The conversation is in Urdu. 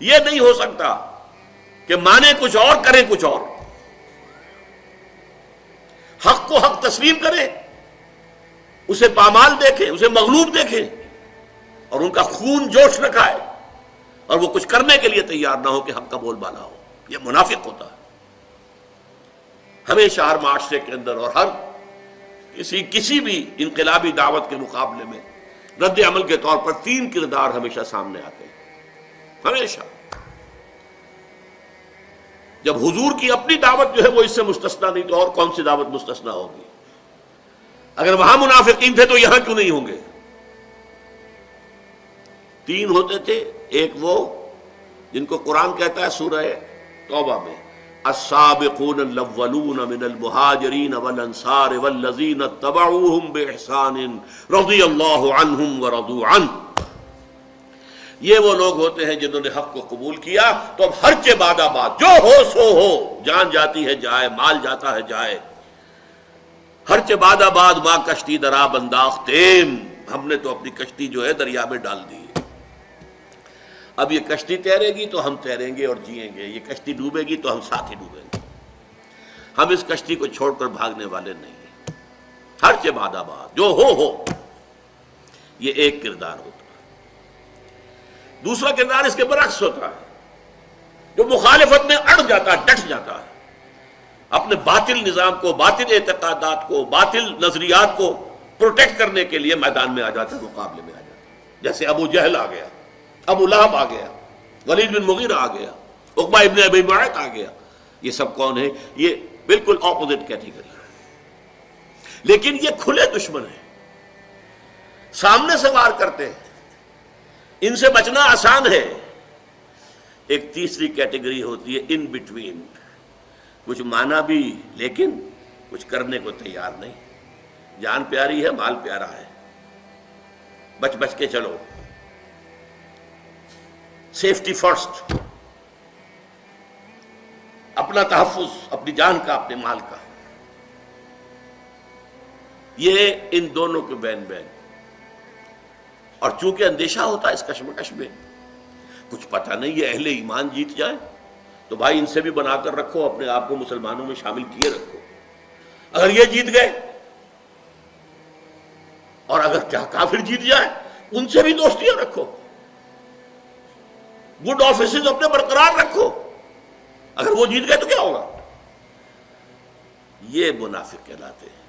یہ نہیں ہو سکتا کہ مانے کچھ اور کریں کچھ اور. حق کو حق تسلیم کریں، اسے پامال دیکھیں، اسے مغلوب دیکھیں، اور ان کا خون جوش رکھائے، اور وہ کچھ کرنے کے لیے تیار نہ ہو کہ حق کا بول بالا ہو. یہ منافق ہوتا ہے. ہمیشہ ہر معاشرے کے اندر اور ہر کسی بھی انقلابی دعوت کے مقابلے میں رد عمل کے طور پر 3 کردار ہمیشہ سامنے آتے ہیں. ہمیشہ. جب حضور کی اپنی دعوت جو ہے وہ اس سے مستثنا نہیں تو اور کون سی دعوت مستثنا ہوگی؟ اگر وہاں منافقین تھے تو یہاں کیوں نہیں ہوں گے؟ 3 ہوتے تھے. ایک وہ جن کو قرآن کہتا ہے سورہ توبہ میں السابقون الاولون من المہاجرین والانصار والذین اتبعوہم باحسان رضی اللہ عنہم ورضوا عنہ. یہ وہ لوگ ہوتے ہیں جنہوں نے حق کو قبول کیا تو اب ہرچہ بعد آباد جو ہو سو ہو، جان جاتی ہے جائے، مال جاتا ہے جائے، ہرچہ بعد آباد ماں کشتی درآب انداختیم، ہم نے تو اپنی کشتی جو ہے دریا میں ڈال دی. اب یہ کشتی تیرے گی تو ہم تیریں گے اور جئیں گے، یہ کشتی ڈوبے گی تو ہم ساتھ ہی ڈوبیں گے. ہم اس کشتی کو چھوڑ کر بھاگنے والے نہیں ہیں. ہرچہ بعد آباد جو ہو. یہ ایک کردار ہوتا ہے. دوسرا کردار اس کے برعکس ہوتا ہے جو مخالفت میں اڑ جاتا ہے، ڈٹ جاتا ہے، اپنے باطل نظام کو، باطل اعتقادات کو، باطل نظریات کو پروٹیکٹ کرنے کے لیے میدان میں آ جاتا ہے، مقابلے میں آ جاتا ہے. جیسے ابو جہل آ گیا، ابو لہب آ گیا، ولید بن مغیرہ آ گیا، عقبہ ابن ابی معیط آ گیا. یہ سب کون ہیں؟ یہ بالکل اپوزٹ کیٹیگری ہے، لیکن یہ کھلے دشمن ہیں، سامنے سے وار کرتے ہیں، ان سے بچنا آسان ہے. ایک تیسری کیٹیگری ہوتی ہے ان بٹوین، کچھ مانا بھی لیکن کچھ کرنے کو تیار نہیں. جان پیاری ہے، مال پیارا ہے، بچ بچ کے چلو، سیفٹی فرسٹ، اپنا تحفظ، اپنی جان کا، اپنے مال کا. یہ ان دونوں کے بین بین. اور چونکہ اندیشہ ہوتا ہے اس کشمکش میں، کچھ پتہ نہیں یہ اہل ایمان جیت جائے تو بھائی ان سے بھی بنا کر رکھو، اپنے آپ کو مسلمانوں میں شامل کیے رکھو. اگر یہ جیت گئے اور اگر کافر جیت جائے ان سے بھی دوستیاں رکھو، گڈ آفیسز اپنے برقرار رکھو. اگر وہ جیت گئے تو کیا ہوگا؟ یہ منافق کہلاتے ہیں.